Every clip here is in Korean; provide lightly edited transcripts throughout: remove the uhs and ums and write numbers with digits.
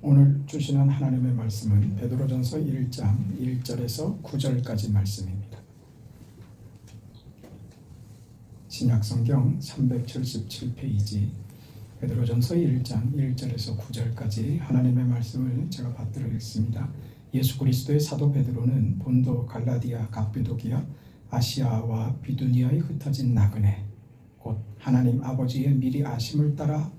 오늘 주시는 하나님의 말씀은 베드로전서 1장 1절에서 9절까지 말씀입니다. 신약성경 377페이지 베드로전서 1장 1절에서 9절까지 하나님의 말씀을 제가 받들어 읽습니다. 예수 그리스도의 사도 베드로는 본도, 갈라디아, 갑부도기아, 아시아와 비두니아에 흩어진 나그네 곧 하나님 아버지의 미리 아심을 따라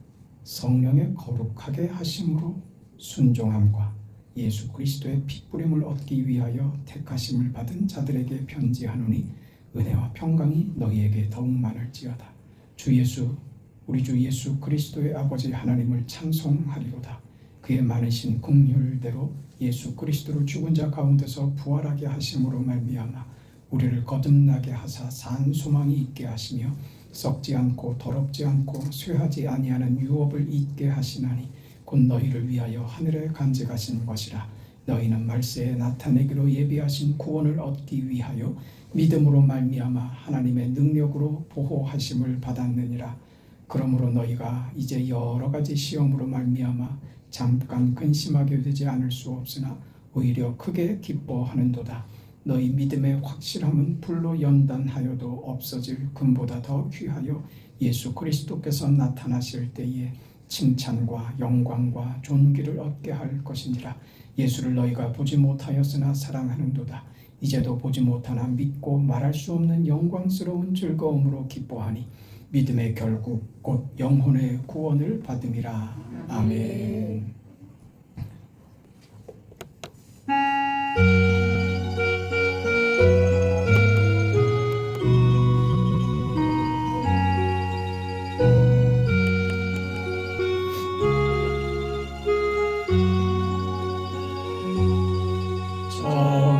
성령의 거룩하게 하심으로 순종함과 예수 그리스도의 핏부림을 얻기 위하여 택하심을 받은 자들에게 편지하노니 은혜와 평강이 너희에게 더욱 많을지어다. 우리 주 예수 그리스도의 아버지 하나님을 찬송하리로다. 그의 많으신 긍휼대로 예수 그리스도를 죽은 자 가운데서 부활하게 하심으로 말미암아 우리를 거듭나게 하사 산 소망이 있게 하시며 썩지 않고 더럽지 않고 쇠하지 아니하는 유업을 잊게 하시나니 곧 너희를 위하여 하늘에 간직하신 것이라. 너희는 말세에 나타내기로 예비하신 구원을 얻기 위하여 믿음으로 말미암아 하나님의 능력으로 보호하심을 받았느니라. 그러므로 너희가 이제 여러 가지 시험으로 말미암아 잠깐 근심하게 되지 않을 수 없으나 오히려 크게 기뻐하는도다. 너희 믿음의 확실함은 불로 연단하여도 없어질 금보다 더 귀하여 예수 그리스도께서 나타나실 때에 칭찬과 영광과 존귀를 얻게 할 것이니라. 예수를 너희가 보지 못하였으나 사랑하는도다. 이제도 보지 못하나 믿고 말할 수 없는 영광스러운 즐거움으로 기뻐하니 믿음의 결국 곧 영혼의 구원을 받음이라. 아멘.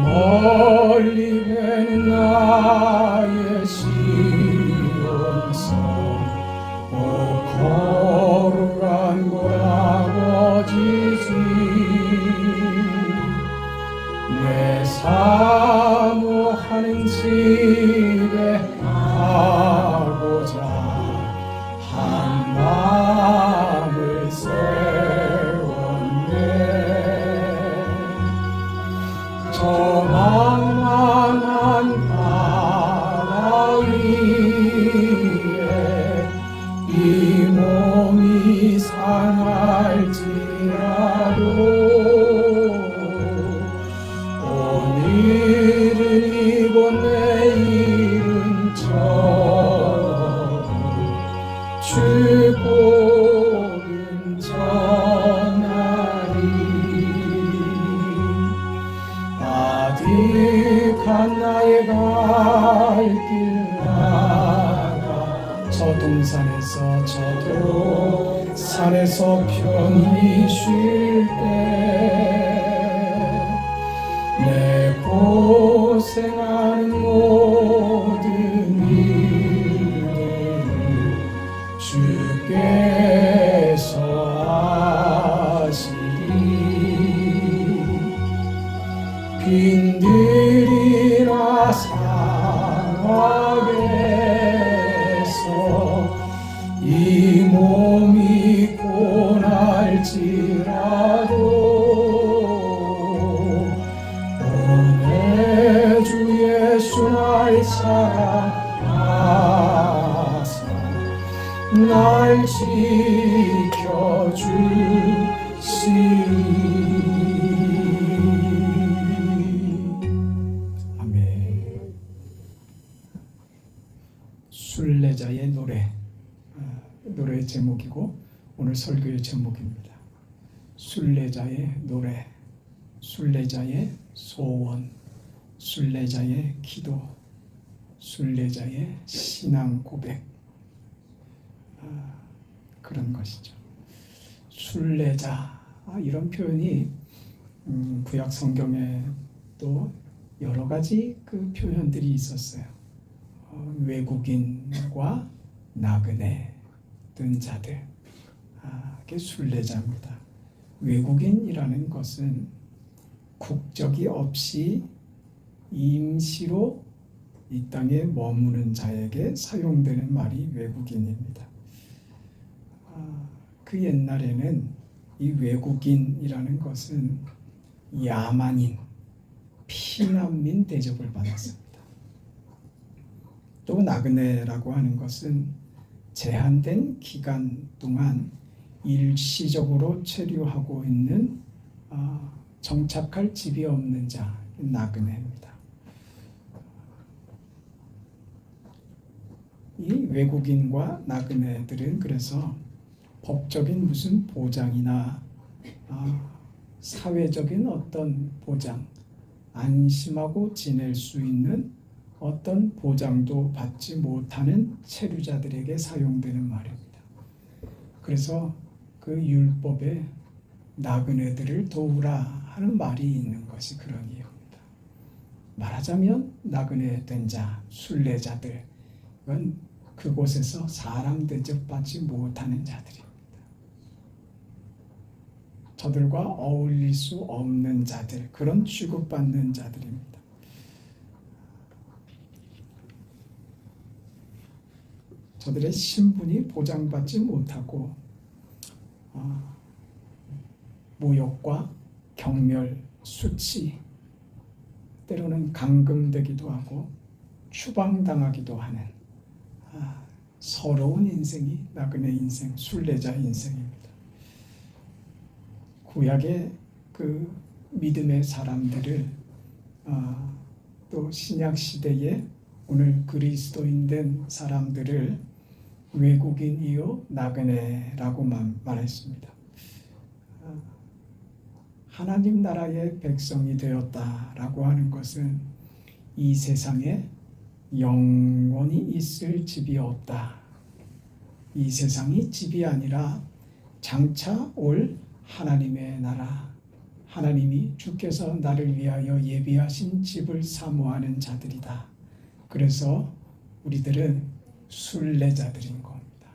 멀리 뵈는 나의 시온성 거룩한 곳 아버지시 내 사모하는 집에 가고자 한 마음을 세웠네. 저 망망한 바다 위에 이 몸이 상할지라도 오늘은 이곳 내일은 저곳 주 복음 전하리. 아득한 나의 갈 길 나가 저 동산에서 저 산에서 편히 쉴 때 내 고생하는 모든 일들을 주께서 아시리. 빈들이나 사막에서 이 몸이 고날지라도 오늘 주 예수 날 사랑하사 날 지켜주시리. 순례자의 노래 제목이고 오늘 설교의 제목입니다. 순례자의 노래, 순례자의 소원, 순례자의 기도, 순례자의 신앙 고백, 그런 것이죠. 순례자, 이런 표현이 구약 성경에 또 여러 가지 그 표현들이 있었어요. 외국인과 나그네 든 자들, 그게 순례자입니다. 외국인이라는 것은 국적이 없이 임시로 이 땅에 머무는 자에게 사용되는 말이 외국인입니다. 그 옛날에는 이 외국인이라는 것은 야만인, 피난민 대접을 받았습니다. 또 나그네라고 하는 것은 제한된 기간 동안 일시적으로 체류하고 있는 정착할 집이 없는 자, 나그네입니다. 이 외국인과 나그네들은 그래서 법적인 무슨 보장이나 사회적인 어떤 보장, 안심하고 지낼 수 있는 어떤 보장도 받지 못하는 체류자들에게 사용되는 말입니다. 그래서 그 율법에 나그네들을 도우라 하는 말이 있는 것이 그런 이유입니다. 말하자면 나그네 된 자, 순례자들, 이건 그곳에서 사람 대접받지 못하는 자들입니다. 저들과 어울릴 수 없는 자들, 그런 취급받는 자들입니다. 저들의 신분이 보장받지 못하고 모욕과 경멸, 수치, 때로는 감금되기도 하고 추방당하기도 하는 서러운 인생이 나그네 인생, 순례자 인생입니다. 구약의 그 믿음의 사람들을 또 신약 시대에 오늘 그리스도인 된 사람들을 외국인이요 나그네라고만 말했습니다. 하나님 나라의 백성이 되었다라고 하는 것은 이 세상에 영원히 있을 집이 없다. 이 세상이 집이 아니라 장차 올 하나님의 나라, 하나님이 주께서 나를 위하여 예비하신 집을 사모하는 자들이다. 그래서 우리들은 순례자들인 겁니다.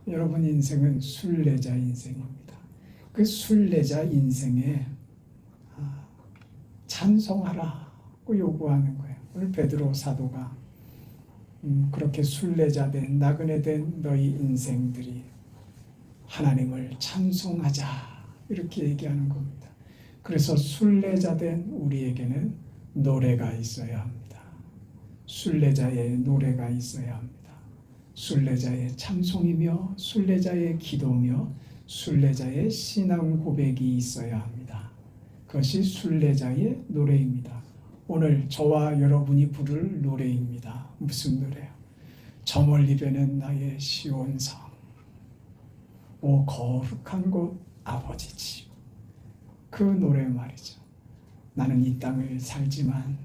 여러분 인생은 순례자 인생입니다. 그 순례자 인생에 찬송하라고 요구하는 거예요. 오늘 베드로 사도가 그렇게 순례자된 나그네된 너희 인생들이 하나님을 찬송하자 이렇게 얘기하는 겁니다. 그래서 순례자된 우리에게는 노래가 있어야 합니다. 순례자의 노래가 있어야 합니다. 순례자의 찬송이며 순례자의 기도며 순례자의 신앙 고백이 있어야 합니다. 그것이 순례자의 노래입니다. 오늘 저와 여러분이 부를 노래입니다. 무슨 노래요? 저 멀리 뵈는 나의 시온성, 오 거룩한 곳 아버지 집. 그 노래 말이죠. 나는 이 땅을 살지만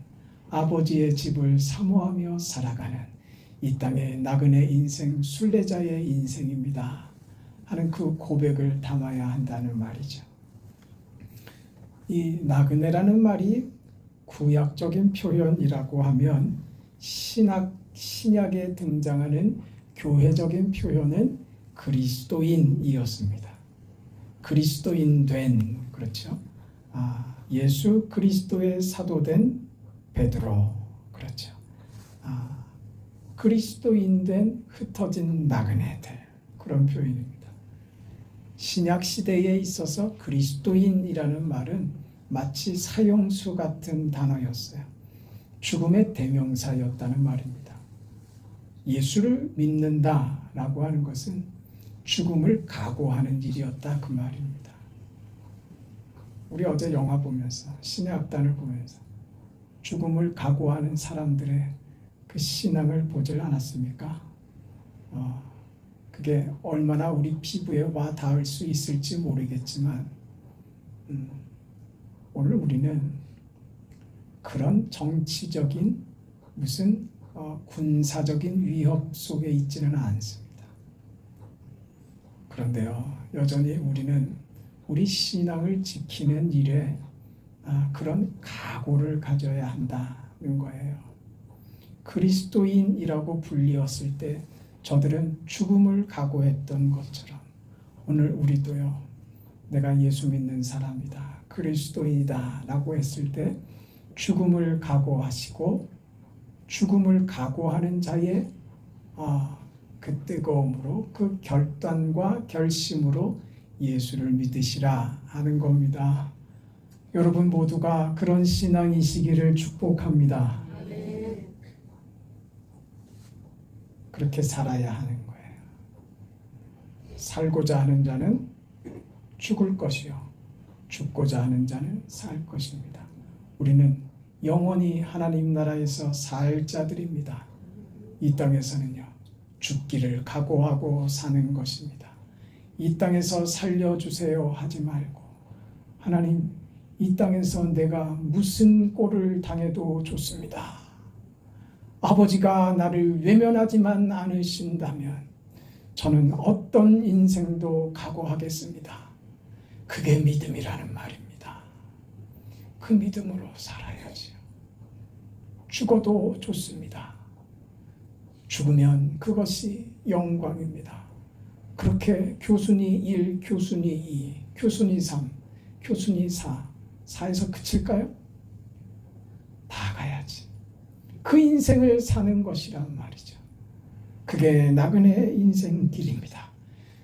아버지의 집을 사모하며 살아가는 이 땅의 나그네 인생, 순례자의 인생입니다 하는 그 고백을 담아야 한다는 말이죠. 이 나그네라는 말이 구약적인 표현이라고 하면 신약에 등장하는 교회적인 표현은 그리스도인이었습니다. 그리스도인 된, 그렇죠. 예수 그리스도의 사도된 베드로, 그렇죠. 그리스도인 된 흩어진 나그네들, 그런 표현입니다. 신약 시대에 있어서 그리스도인이라는 말은 마치 사형수 같은 단어였어요. 죽음의 대명사였다는 말입니다. 예수를 믿는다라고 하는 것은 죽음을 각오하는 일이었다 그 말입니다. 우리 어제 영화 보면서 신의 악단을 보면서 죽음을 각오하는 사람들의 그 신앙을 보질 않았습니까? 그게 얼마나 우리 피부에 와 닿을 수 있을지 모르겠지만 오늘 우리는 그런 정치적인 무슨 군사적인 위협 속에 있지는 않습니다. 그런데요, 여전히 우리는 우리 신앙을 지키는 일에 그런 각오를 가져야 한다는 거예요. 그리스도인이라고 불리었을 때 저들은 죽음을 각오했던 것처럼 오늘 우리도요, 내가 예수 믿는 사람이다, 그리스도인이다 라고 했을 때 죽음을 각오하시고 죽음을 각오하는 자의 그 뜨거움으로 그 결단과 결심으로 예수를 믿으시라 하는 겁니다. 여러분 모두가 그런 신앙이시기를 축복합니다. 그렇게 살아야 하는 거예요. 살고자 하는 자는 죽을 것이요 죽고자 하는 자는 살 것입니다. 우리는 영원히 하나님 나라에서 살 자들입니다. 이 땅에서는요 죽기를 각오하고 사는 것입니다. 이 땅에서 살려주세요 하지 말고, 하나님 이 땅에서 내가 무슨 꼴을 당해도 좋습니다. 아버지가 나를 외면하지만 않으신다면 저는 어떤 인생도 각오하겠습니다. 그게 믿음이라는 말입니다. 그 믿음으로 살아야지요. 죽어도 좋습니다. 죽으면 그것이 영광입니다. 그렇게 교순이 1, 교순이 2, 교순이 3, 교순이 4, 4에서 그칠까요? 다 가야지. 그 인생을 사는 것이란 말이죠. 그게 나그네 인생길입니다.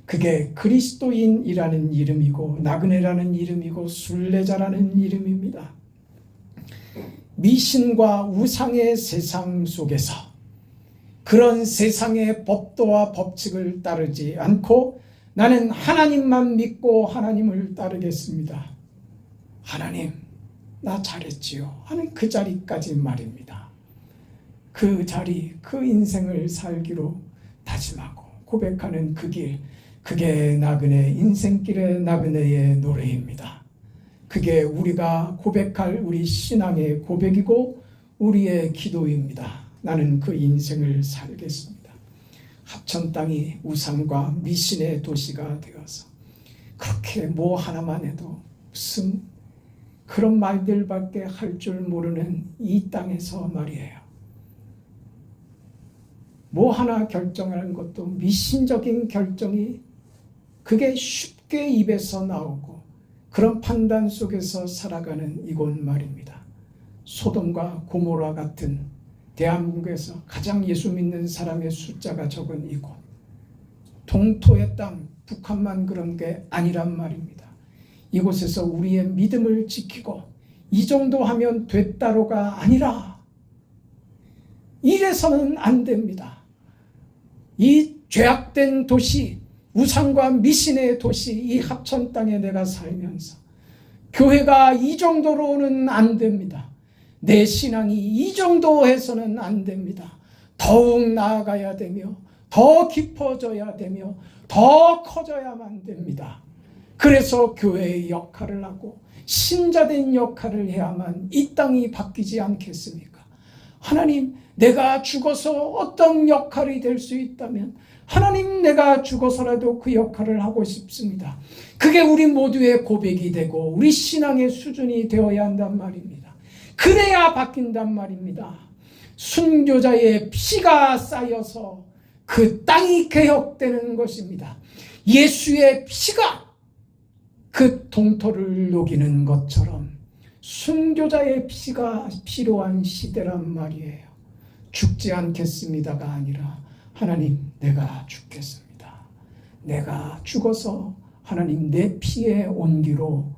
그게 그리스도인이라는 이름이고 나그네라는 이름이고 순례자라는 이름입니다. 미신과 우상의 세상 속에서 그런 세상의 법도와 법칙을 따르지 않고 나는 하나님만 믿고 하나님을 따르겠습니다. 하나님, 나 잘했지요 하는 그 자리까지 말입니다. 그 자리, 그 인생을 살기로 다짐하고 고백하는 그 길, 그게 나그네 인생길의 나그네의 노래입니다. 그게 우리가 고백할 우리 신앙의 고백이고 우리의 기도입니다. 나는 그 인생을 살겠습니다. 하천 땅이 우상과 미신의 도시가 되어서 그렇게 뭐 하나만 해도 무슨 그런 말들밖에 할 줄 모르는 이 땅에서 말이에요. 뭐 하나 결정하는 것도 미신적인 결정이 그게 쉽게 입에서 나오고 그런 판단 속에서 살아가는 이곳 말입니다. 소돔과 고모라 같은 대한민국에서 가장 예수 믿는 사람의 숫자가 적은 이곳, 동토의 땅, 북한만 그런 게 아니란 말입니다. 이곳에서 우리의 믿음을 지키고 이 정도 하면 됐다로가 아니라 이래서는 안 됩니다. 이 죄악된 도시, 우상과 미신의 도시, 이 합천 땅에 내가 살면서 교회가 이 정도로는 안 됩니다. 내 신앙이 이 정도 해서는 안 됩니다. 더욱 나아가야 되며 더 깊어져야 되며 더 커져야만 됩니다. 그래서 교회의 역할을 하고 신자된 역할을 해야만 이 땅이 바뀌지 않겠습니까? 하나님, 내가 죽어서 어떤 역할이 될 수 있다면 하나님, 내가 죽어서라도 그 역할을 하고 싶습니다. 그게 우리 모두의 고백이 되고 우리 신앙의 수준이 되어야 한단 말입니다. 그래야 바뀐단 말입니다. 순교자의 피가 쌓여서 그 땅이 개혁되는 것입니다. 예수의 피가 그 동토를 녹이는 것처럼 순교자의 피가 필요한 시대란 말이에요. 죽지 않겠습니다가 아니라 하나님, 내가 죽겠습니다. 내가 죽어서 하나님 내 피의 온기로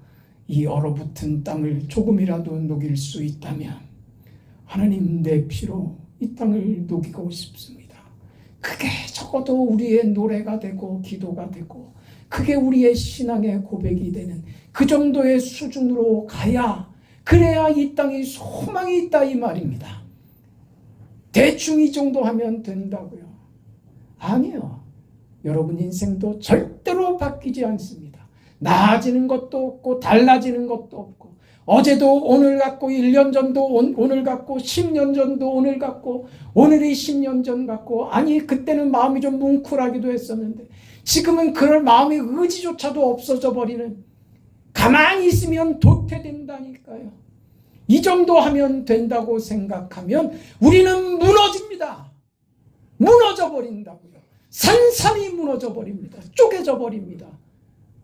이 얼어붙은 땅을 조금이라도 녹일 수 있다면 하나님, 내 피로 이 땅을 녹이고 싶습니다. 그게 적어도 우리의 노래가 되고 기도가 되고 그게 우리의 신앙의 고백이 되는 그 정도의 수준으로 가야, 그래야 이 땅이 소망이 있다 이 말입니다. 대충 이 정도 하면 된다고요? 아니요. 여러분 인생도 절대로 바뀌지 않습니다. 나아지는 것도 없고 달라지는 것도 없고, 어제도 오늘 같고 1년 전도 오늘 같고 10년 전도 오늘 같고 오늘이 10년 전 같고, 아니 그때는 마음이 좀 뭉클하기도 했었는데 지금은 그럴 마음의 의지조차도 없어져 버리는, 가만히 있으면 도태된다니까요. 이 정도 하면 된다고 생각하면 우리는 무너집니다. 무너져 버린다고요. 산산이 무너져 버립니다. 쪼개져 버립니다.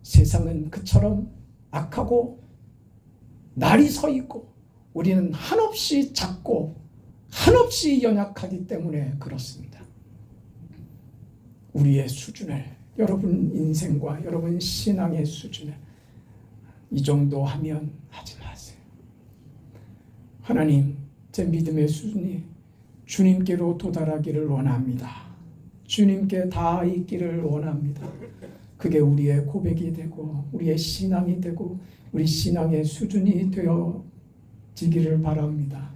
세상은 그처럼 악하고 날이 서 있고 우리는 한없이 작고 한없이 연약하기 때문에 그렇습니다. 우리의 수준을 여러분 인생과 여러분 신앙의 수준에 이 정도 하면 하지 마세요. 하나님, 제 믿음의 수준이 주님께로 도달하기를 원합니다. 주님께 다 있기를 원합니다. 그게 우리의 고백이 되고 우리의 신앙이 되고 우리 신앙의 수준이 되어지기를 바랍니다.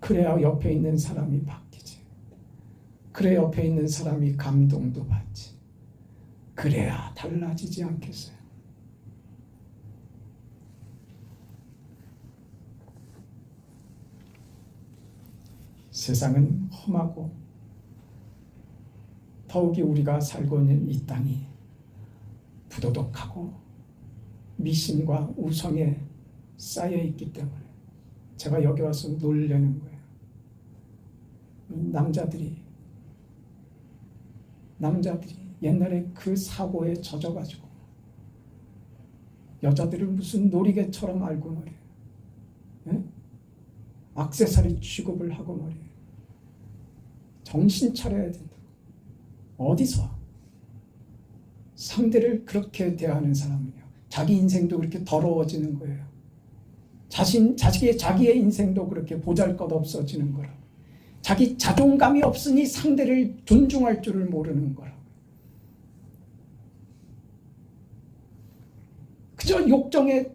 그래야 옆에 있는 사람이 바뀌지. 그래야 옆에 있는 사람이 감동도 받지. 그래야 달라지지 않겠어요? 세상은 험하고 더욱이 우리가 살고 있는 이 땅이 부도덕하고 미신과 우성에 쌓여있기 때문에 제가 여기 와서 놀라는 거예요. 남자들이 옛날에 그 사고에 젖어가지고 여자들을 무슨 놀이개처럼 알고 말이에요. 네? 액세서리 취급을 하고 말이에요. 정신 차려야 된다. 어디서 상대를 그렇게 대하는 사람은요, 자기 인생도 그렇게 더러워지는 거예요. 자기의 인생도 그렇게 보잘것없어지는 거라고. 자기 자존감이 없으니 상대를 존중할 줄을 모르는 거라고. 그저 욕정에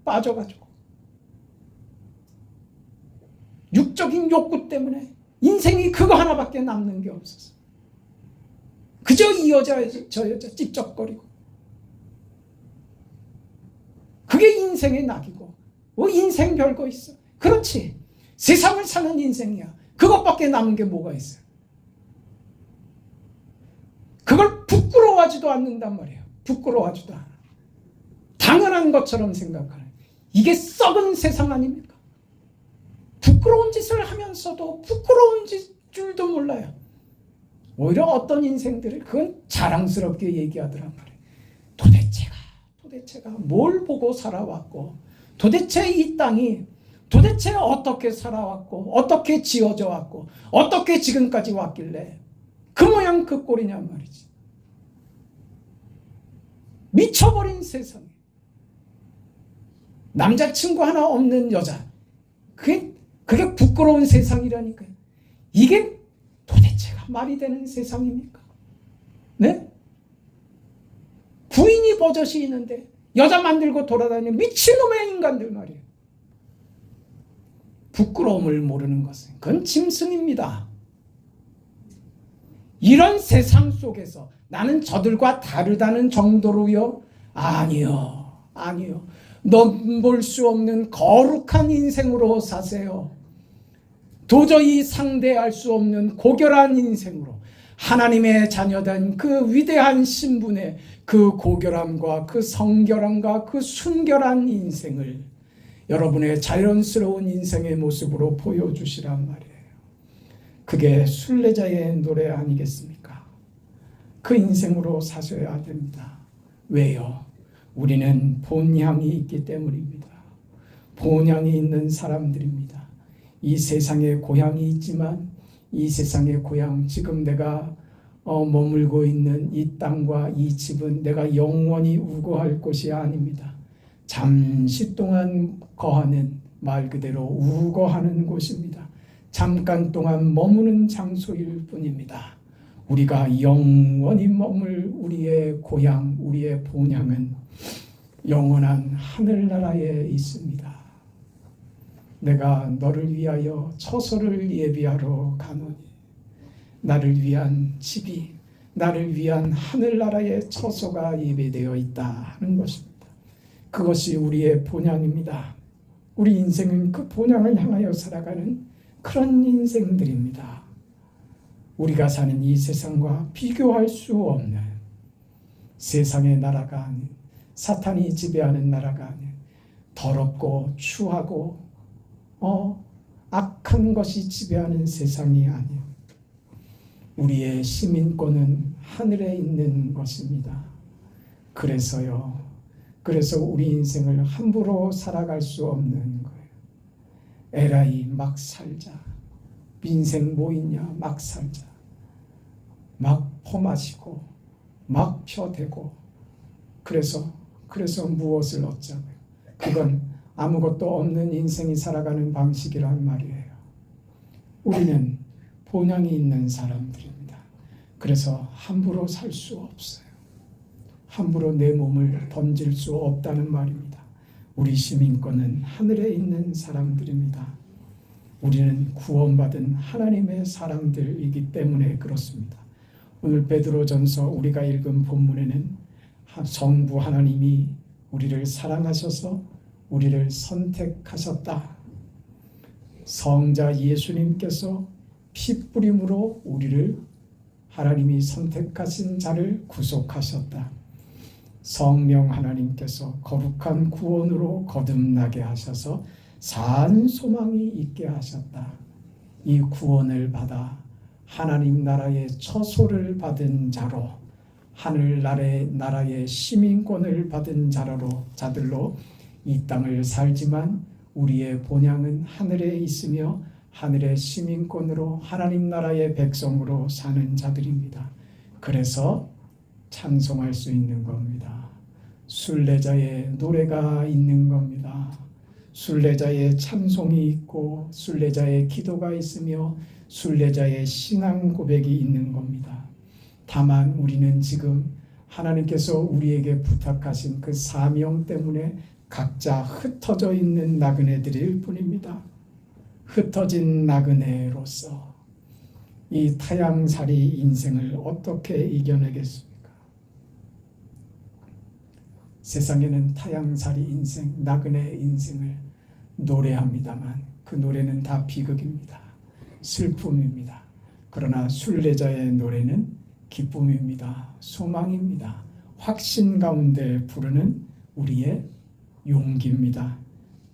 빠져가지고 육적인 욕구 때문에 인생이 그거 하나밖에 남는 게 없었어. 그저 이 여자 저 여자 찝쩍거리고 그게 인생의 낙이고 뭐 인생 별거 있어. 그렇지, 세상을 사는 인생이야. 그것밖에 남은 게 뭐가 있어요? 그걸 부끄러워하지도 않는단 말이에요. 부끄러워하지도 않아. 당연한 것처럼 생각하는, 이게 썩은 세상 아닙니까? 부끄러운 짓을 하면서도 부끄러운 줄도 몰라요. 오히려 어떤 인생들을 그건 자랑스럽게 얘기하더란 말이에요. 도대체가 뭘 보고 살아왔고, 도대체 이 땅이 도대체 어떻게 살아왔고, 어떻게 지어져 왔고, 어떻게 지금까지 왔길래 그 모양 그 꼴이냔 말이지. 미쳐버린 세상에 남자친구 하나 없는 여자, 그게 부끄러운 세상이라니까요. 이게 도대체가 말이 되는 세상입니까? 네? 부인이 버젓이 있는데 여자 만들고 돌아다니는 미친놈의 인간들 말이에요. 부끄러움을 모르는 것은 그건 짐승입니다. 이런 세상 속에서 나는 저들과 다르다는 정도로요? 아니요. 넘볼 수 없는 거룩한 인생으로 사세요. 도저히 상대할 수 없는 고결한 인생으로 하나님의 자녀된 그 위대한 신분의 그 고결함과 그 성결함과 그 순결한 인생을 여러분의 자연스러운 인생의 모습으로 보여주시란 말이에요. 그게 순례자의 노래 아니겠습니까? 그 인생으로 사셔야 됩니다. 왜요? 우리는 본향이 있기 때문입니다. 본향이 있는 사람들입니다. 이 세상에 고향이 있지만 이 세상의 고향, 지금 내가 머물고 있는 이 땅과 이 집은 내가 영원히 우거할 곳이 아닙니다. 잠시 동안 거하는, 말 그대로 우거하는 곳입니다. 잠깐 동안 머무는 장소일 뿐입니다. 우리가 영원히 머물 우리의 고향, 우리의 본향은 영원한 하늘나라에 있습니다. 내가 너를 위하여 처소를 예비하러 가노니, 나를 위한 집이, 나를 위한 하늘나라의 처소가 예배되어 있다 하는 것입니다. 그것이 우리의 본향입니다. 우리 인생은 그 본향을 향하여 살아가는 그런 인생들입니다. 우리가 사는 이 세상과 비교할 수 없는 세상의 나라가 아닌, 사탄이 지배하는 나라가 아닌, 더럽고 추하고 악한 것이 지배하는 세상이 아닌, 우리의 시민권은 하늘에 있는 것입니다. 그래서 우리 인생을 함부로 살아갈 수 없는 거예요. 에라이 막 살자. 인생 뭐 있냐? 막 살자. 막 퍼마시고 막 펴대고 그래서 무엇을 얻자고요? 그건 아무것도 없는 인생이 살아가는 방식이란 말이에요. 우리는 본향이 있는 사람들입니다. 그래서 함부로 살 수 없어요. 함부로 내 몸을 던질 수 없다는 말입니다. 우리 시민권은 하늘에 있는 사람들입니다. 우리는 구원받은 하나님의 사람들이기 때문에 그렇습니다. 오늘 베드로전서 우리가 읽은 본문에는 성부 하나님이 우리를 사랑하셔서 우리를 선택하셨다. 성자 예수님께서 피 뿌림으로 우리를 하나님이 선택하신 자를 구속하셨다. 성령 하나님께서 거룩한 구원으로 거듭나게 하셔서 산 소망이 있게 하셨다. 이 구원을 받아 하나님 나라의 처소를 받은 자로 하늘나라의 시민권을 받은 자들로 이 땅을 살지만 우리의 본향은 하늘에 있으며 하늘의 시민권으로 하나님 나라의 백성으로 사는 자들입니다. 그래서 찬송할 수 있는 겁니다. 순례자의 노래가 있는 겁니다. 순례자의 찬송이 있고 순례자의 기도가 있으며 순례자의 신앙 고백이 있는 겁니다. 다만 우리는 지금 하나님께서 우리에게 부탁하신 그 사명 때문에 각자 흩어져 있는 나그네들일 뿐입니다. 흩어진 나그네로서 이 타향살이 인생을 어떻게 이겨내겠습니까? 세상에는 타향살이 인생, 나그네 인생을 노래합니다만 그 노래는 다 비극입니다. 슬픔입니다. 그러나 순례자의 노래는 기쁨입니다. 소망입니다. 확신 가운데 부르는 우리의 용기입니다.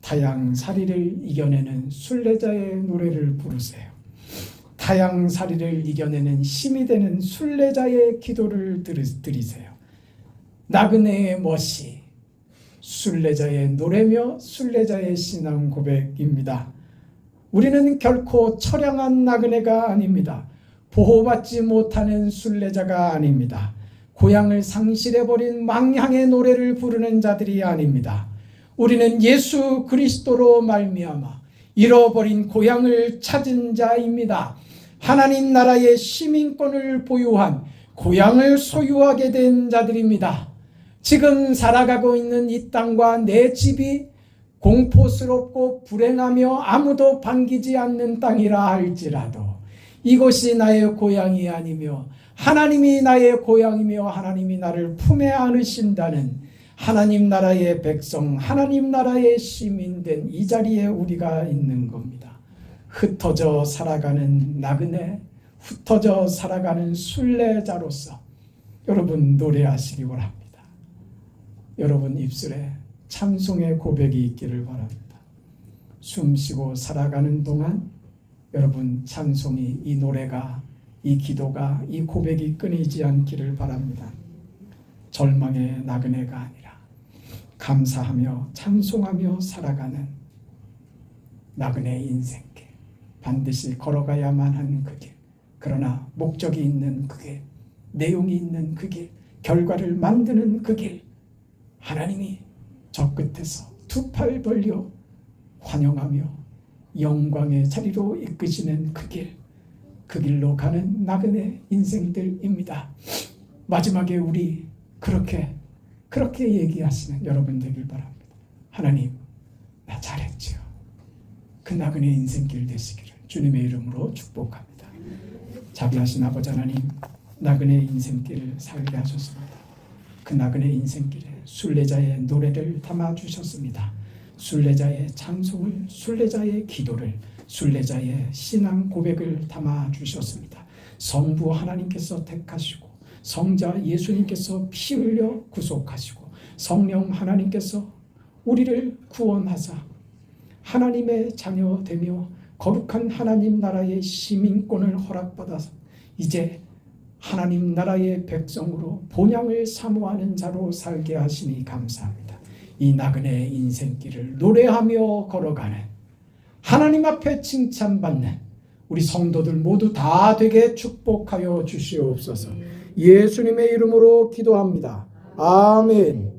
타향살이를 이겨내는 순례자의 노래를 부르세요. 타향살이를 이겨내는 힘이 되는 순례자의 기도를 드리세요. 나그네의 멋이 순례자의 노래며 순례자의 신앙 고백입니다. 우리는 결코 처량한 나그네가 아닙니다. 보호받지 못하는 순례자가 아닙니다. 고향을 상실해버린 망향의 노래를 부르는 자들이 아닙니다. 우리는 예수 그리스도로 말미암아 잃어버린 고향을 찾은 자입니다. 하나님 나라의 시민권을 보유한 고향을 소유하게 된 자들입니다. 지금 살아가고 있는 이 땅과 내 집이 공포스럽고 불행하며 아무도 반기지 않는 땅이라 할지라도 이곳이 나의 고향이 아니며 하나님이 나의 고향이며 하나님이 나를 품에 안으신다는 하나님 나라의 백성, 하나님 나라의 시민된 이 자리에 우리가 있는 겁니다. 흩어져 살아가는 나그네, 흩어져 살아가는 순례자로서 여러분 노래하시기 바랍니다. 여러분 입술에 찬송의 고백이 있기를 바랍니다. 숨쉬고 살아가는 동안 여러분 찬송이, 이 노래가, 이 기도가, 이 고백이 끊이지 않기를 바랍니다. 절망의 나그네가 아니라 감사하며 찬송하며 살아가는 나그네 인생길, 반드시 걸어가야만 하는 그 길, 그러나 목적이 있는 그 길, 내용이 있는 그 길, 결과를 만드는 그 길, 하나님이 저 끝에서 두 팔 벌려 환영하며 영광의 자리로 이끄시는 그 길, 그 길로 가는 나그네 인생들입니다. 마지막에 우리 그렇게 얘기하시는 여러분 되길 바랍니다. 하나님, 나 잘했지요. 그 나그네 인생길 되시기를 주님의 이름으로 축복합니다. 자비하신 아버지 하나님, 나그네 인생길을 살게 하셨습니다. 그 나그네 인생길에 순례자의 노래를 담아주셨습니다. 순례자의 찬송을, 순례자의 기도를, 순례자의 신앙 고백을 담아주셨습니다. 성부 하나님께서 택하시고 성자 예수님께서 피 흘려 구속하시고 성령 하나님께서 우리를 구원하사 하나님의 자녀 되며 거룩한 하나님 나라의 시민권을 허락받아서 이제 하나님 나라의 백성으로 본향을 사모하는 자로 살게 하시니 감사합니다. 이 나그네 인생길을 노래하며 걸어가는, 하나님 앞에 칭찬받는 우리 성도들 모두 다 되게 축복하여 주시옵소서. 예수님의 이름으로 기도합니다. 아멘.